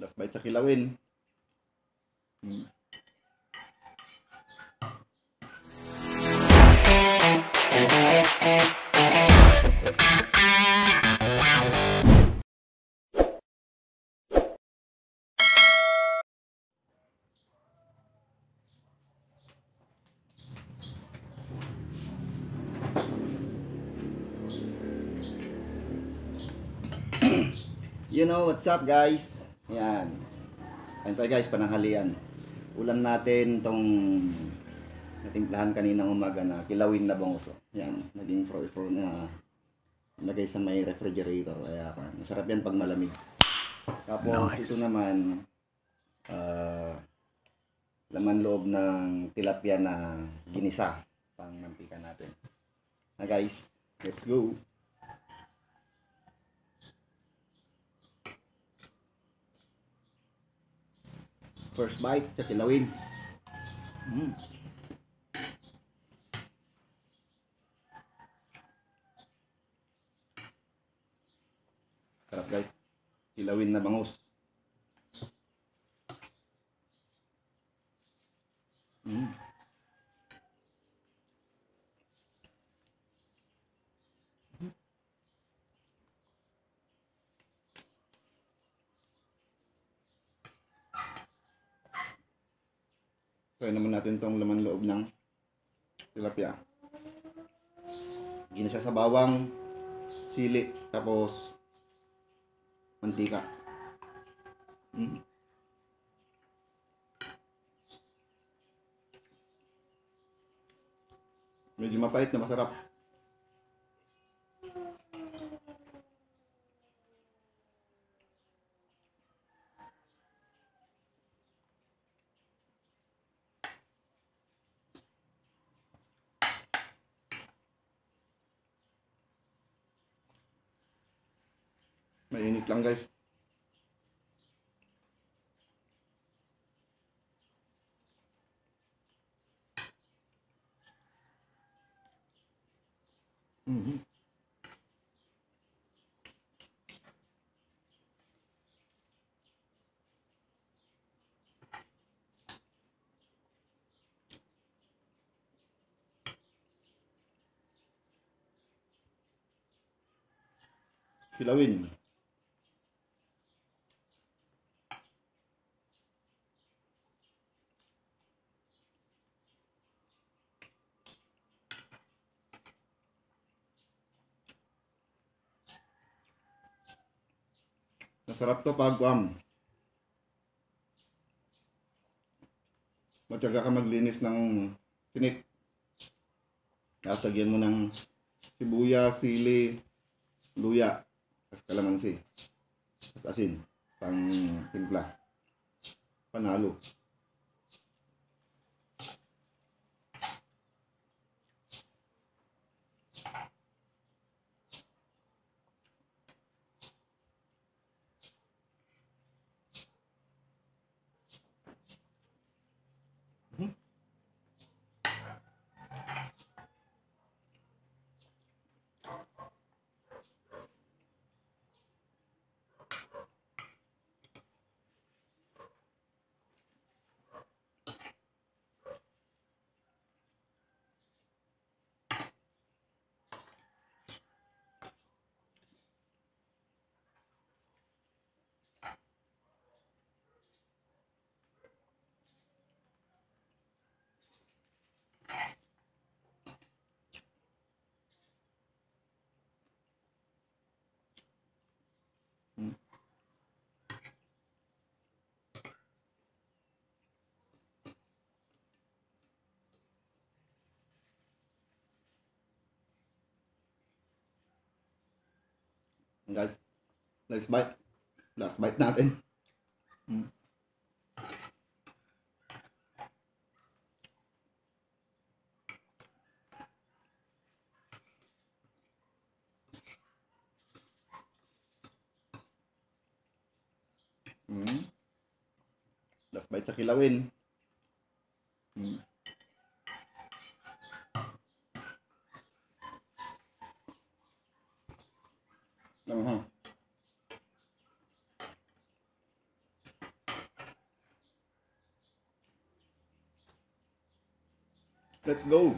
Last bite sa kilawin. You know what's up guys? Yan. Ayun tayo guys, pananghalian. Ulam natin tong natimplahan kaninang umaga na kilawin na bangus. Yan, naging frozen na lagay sa may refrigerator. Kaya masarap yan pag malamig. Tapos ito naman laman loob ng tilapia na ginisa pang mantika natin. Na guys, let's go. First bite sa kilawin. Sarap guys. Kilawin na bangus. Try naman natin tong laman loob ng tilapia. Ginisa sa bawang, sili, tapos mantika. Medyo mapait na masarap. Mainit lang guys. Kilawin. Masarap to pag matyaga ka maglinis ng tinik. Tatagyan mo ng sibuyas, sili, luya, tapos kalamansi, tapos asin, pang timpla. Panalo. Guys, last bite natin. Last bite sa kilawin. Let's go.